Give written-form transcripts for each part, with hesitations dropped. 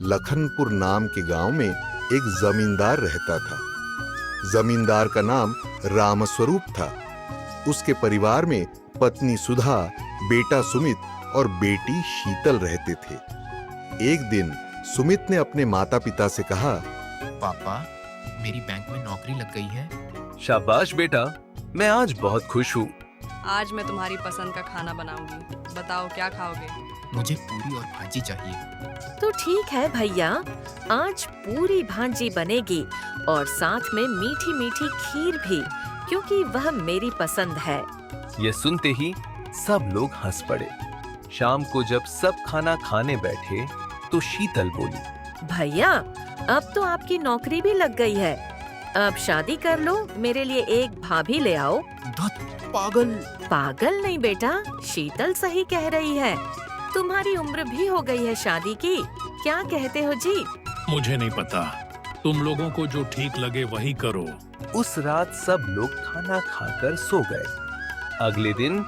लखनपुर नाम के गांव में एक जमींदार रहता था। जमींदार का नाम रामस्वरूप था। उसके परिवार में पत्नी सुधा, बेटा सुमित और बेटी शीतल रहते थे। एक दिन सुमित ने अपने माता पिता से कहा, पापा, मेरी बैंक में नौकरी लग गई है। शाबाश बेटा, मैं आज बहुत खुश हूँ। आज मैं तुम्हारी पसंद का खाना बनाऊंगी। बताओ क्या खाओगे? मुझे पूरी और भाजी चाहिए। तो ठीक है भैया, आज पूरी भाजी बनेगी और साथ में मीठी मीठी खीर भी, क्योंकि वह मेरी पसंद है। ये सुनते ही सब लोग हंस पड़े। शाम को जब सब खाना खाने बैठे तो शीतल बोली, भैया, अब तो आपकी नौकरी भी लग गई है। अब शादी कर लो, मेरे लिए एक भाभी ले आओ। धत पागल। पागल नहीं बेटा, शीतल सही कह रही है। तुम्हारी उम्र भी हो गई है शादी की। क्या कहते हो जी? मुझे नहीं पता, तुम लोगों को जो ठीक लगे वही करो। उस रात सब लोग खाना खाकर सो गए। अगले दिन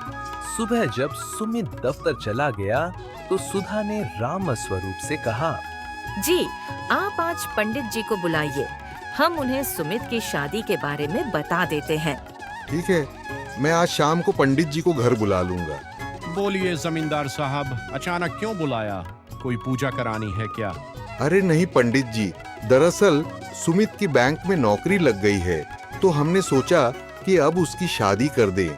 सुबह जब सुमित दफ्तर चला गया तो सुधा ने रामस्वरूप से कहा, जी, आप आज पंडित जी को बुलाइए। हम उन्हें सुमित की शादी के बारे में बता देते हैं। ठीक है, मैं आज शाम को पंडित जी को घर बुला लूंगा। बोलिए जमींदार साहब, अचानक क्यों बुलाया? कोई पूजा करानी है क्या? अरे नहीं पंडित जी, दरअसल सुमित की बैंक में नौकरी लग गई है, तो हमने सोचा कि अब उसकी शादी कर दें।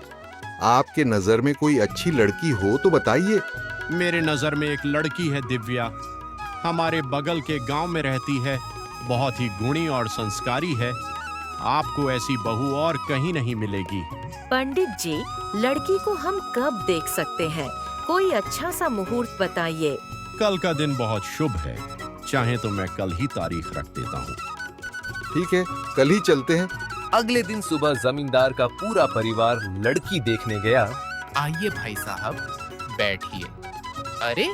आपके नजर में कोई अच्छी लड़की हो तो बताइए। मेरे नजर में एक लड़की है, दिव्या। हमारे बगल के गांव में रहती है। बहुत ही गुणी और संस्कारी है। आपको ऐसी बहू और कहीं नहीं मिलेगी। पंडित जी, लड़की को हम कब देख सकते हैं? कोई अच्छा सा मुहूर्त बताइए। कल का दिन बहुत शुभ है, चाहे तो मैं कल ही तारीख रख देता हूँ। ठीक है, कल ही चलते हैं। अगले दिन सुबह जमींदार का पूरा परिवार लड़की देखने गया। आइए भाई साहब, बैठिए। अरे,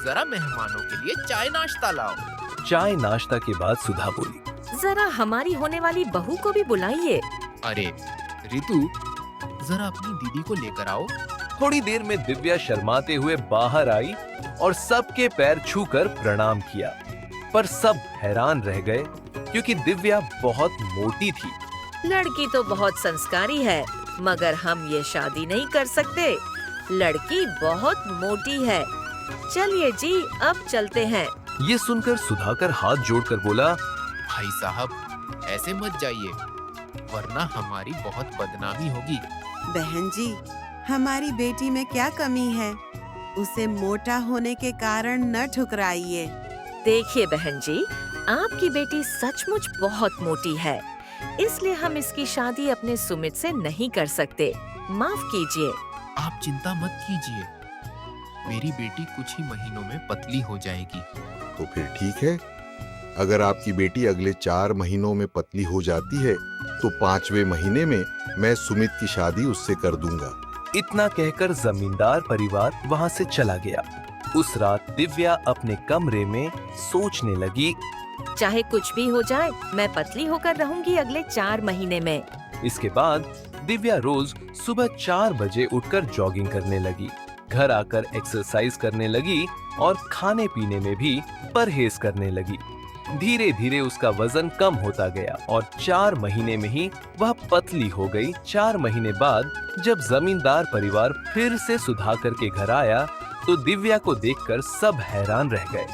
जरा मेहमानों के लिए चाय नाश्ता लाओ। चाय नाश्ता के बाद सुधा बोली, जरा हमारी होने वाली बहू को भी बुलाइए। अरे रितु, जरा अपनी दीदी को लेकर आओ। थोड़ी देर में दिव्या शर्माते हुए बाहर आई और सबके पैर छूकर प्रणाम किया। पर सब हैरान रह गए क्योंकि दिव्या बहुत मोटी थी। लड़की तो बहुत संस्कारी है, मगर हम ये शादी नहीं कर सकते। लड़की बहुत मोटी है। चलिए जी, अब चलते हैं। ये सुनकर सुधाकर हाथ जोड़कर बोला, भाई साहब, ऐसे मत जाइए, वरना हमारी बहुत बदनामी होगी। बहन जी, हमारी बेटी में क्या कमी है? उसे मोटा होने के कारण न ठुकराइए। देखिए बहन जी, आपकी बेटी सचमुच बहुत मोटी है, इसलिए हम इसकी शादी अपने सुमित से नहीं कर सकते। माफ कीजिए। आप चिंता मत कीजिए, मेरी बेटी कुछ ही महीनों में पतली हो जाएगी। तो फिर ठीक है, अगर आपकी बेटी अगले 4 महीनों में पतली हो जाती है तो 5वें महीने में मैं सुमित की शादी उससे कर दूंगा। इतना कहकर जमींदार परिवार वहां से चला गया। उस रात दिव्या अपने कमरे में सोचने लगी, चाहे कुछ भी हो जाए, मैं पतली होकर रहूंगी अगले 4 महीने में। इसके बाद दिव्या रोज सुबह 4 बजे उठकर जॉगिंग करने लगी। घर आकर एक्सरसाइज करने लगी और खाने पीने में भी परहेज करने लगी। धीरे धीरे उसका वजन कम होता गया और 4 महीने में ही वह पतली हो गई। 4 महीने बाद जब जमींदार परिवार फिर से सुधाकर के घर आया तो दिव्या को देखकर सब हैरान रह गए।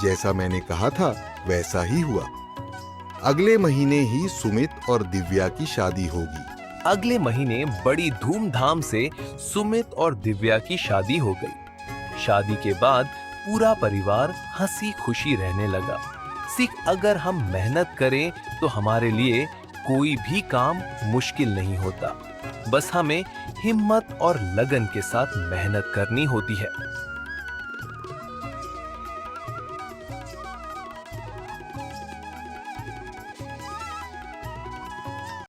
जैसा मैंने कहा था वैसा ही हुआ। अगले महीने ही सुमित और दिव्या की शादी होगी। अगले महीने बड़ी धूमधाम से सुमित और दिव्या की शादी हो गई। शादी के बाद पूरा परिवार हंसी खुशी रहने लगा। सीख, अगर हम मेहनत करें तो हमारे लिए कोई भी काम मुश्किल नहीं होता। बस हमें हिम्मत और लगन के साथ मेहनत करनी होती है।